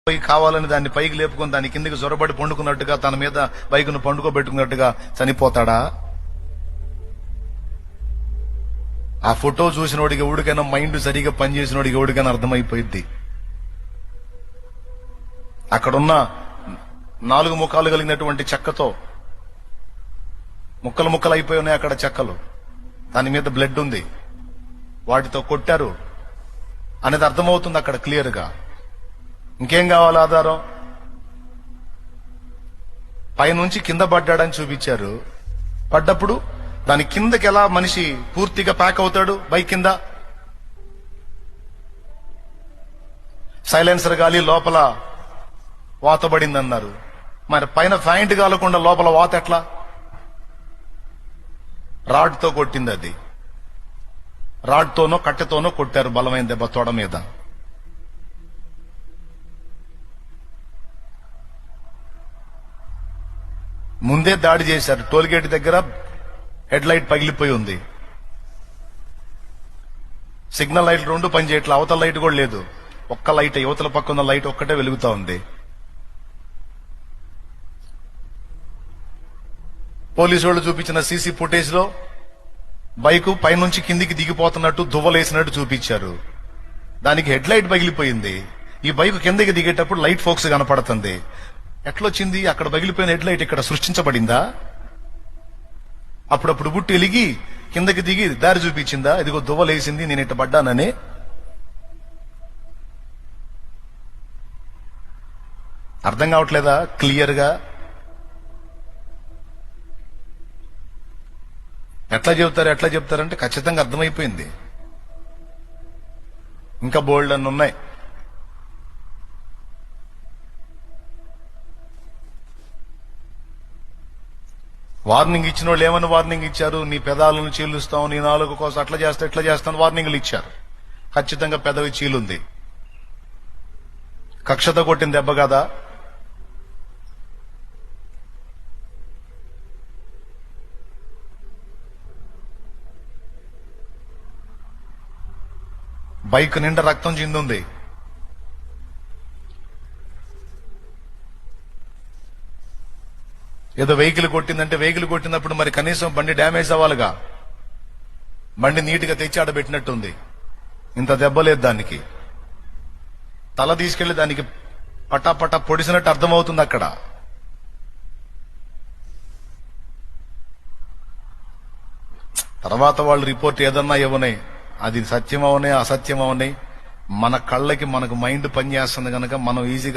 పోయి కావాలని దాన్ని పైకి లేపుకొని దాని కిందకి జొరబడి పండుకున్నట్టుగా తన మీద బైకును పండుకోబెట్టుకున్నట్టుగా చనిపోతాడా? ఆ ఫోటో చూసినోడికి ఎవడికైనా మైండ్ సరిగా పనిచేసినోడికి ఎవడికైనా అర్థమైపోయింది. అక్కడున్న 4 ముఖాలు కలిగినటువంటి చెక్కతో ముక్కలు ముక్కలు అయిపోయి ఉన్నాయి. అక్కడ చెక్కలు, దాని మీద బ్లడ్ ఉంది, వాటితో కొట్టారు అనేది అర్థమవుతుంది అక్కడ క్లియర్ గా. ఇంకేం కావాలి ఆధారం? పైనుంచి కింద పడ్డాడని చూపించారు. పడ్డప్పుడు దాని కిందకి ఎలా మనిషి పూర్తిగా ప్యాక్ అవుతాడు? బైక్ కింద సైలెన్సర్ గాలి లోపల వాతబడింది అన్నారు. మరి పైన ఫ్యాంట్ కాలకుండా లోపల వాత ఎట్లా? రాడ్తో కొట్టింది. అది రాడ్తోనో కట్టెతోనో కొట్టారు, బలమైన దెబ్బ తొడ మీద. ముందే దాడి చేశారు. టోల్గేట్ దగ్గర హెడ్ లైట్ పగిలిపోయి ఉంది. సిగ్నల్ లైట్లు 2 పనిచేయట్లా, అవతల లైట్ కూడా లేదు. ఒక్క లైట్, యువతల పక్క ఉన్న లైట్ ఒక్కటే వెలుగుతా ఉంది. పోలీసు వాళ్ళు చూపించిన సీసీ ఫుటేజ్ లో బైకు పైనుంచి కిందికి దిగిపోతున్నట్టు దువ్వలేసినట్టు చూపించారు. దానికి హెడ్ లైట్ పగిలిపోయింది. ఈ బైకు కిందకి దిగేటప్పుడు లైట్ ఫోక్స్ కనపడుతుంది. ఎట్లొచ్చింది? అక్కడ పగిలిపోయిన హెడ్ లైట్ ఇక్కడ సృష్టించబడిందా? అప్పుడప్పుడు బుట్టి ఎలిగి కిందకి దిగి దారి చూపించిందా? ఇదిగో దువ్వలేసింది, నేను ఇట్ట పడ్డానని. అర్థం కావట్లేదా క్లియర్ గా? ఎట్లా చెప్తారంటే ఖచ్చితంగా అర్థమైపోయింది. ఇంకా బోల్డ్ అన్ని ఉన్నాయి. వార్నింగ్ ఇచ్చిన వాళ్ళు ఏమని వార్నింగ్ ఇచ్చారు? నీ పెదాలను చీలుస్తాం, నీ నాలుగు కోసం అట్లా చేస్తా ఇట్లా చేస్తాను వార్నింగ్లు ఇచ్చారు. ఖచ్చితంగా పెదవి చీలుంది. కక్షతో కొట్టిన దెబ్బ కదా. బైక్ నిండా రక్తం చిందుంది. ఏదో వెహికల్ కొట్టిందంటే వెహికల్ కొట్టినప్పుడు మరి కనీసం బండి డ్యామేజ్ అవ్వాలిగా. బండి నీట్ గా తెచ్చి ఆడబెట్టినట్టుంది. ఇంత దెబ్బ లేదు దానికి. తల తీసుకెళ్లి దానికి పటాపటా పొడిసినట్టు అర్థమవుతుంది అక్కడ. తర్వాత వాళ్ళు రిపోర్ట్ ఏదన్నా ఇవ్వనే, అది సత్యం అవనే అసత్యం అవనే, మన కళ్ళకి మనకు మైండ్ పనిచేస్తుంది కనుక మనం ఈజీగా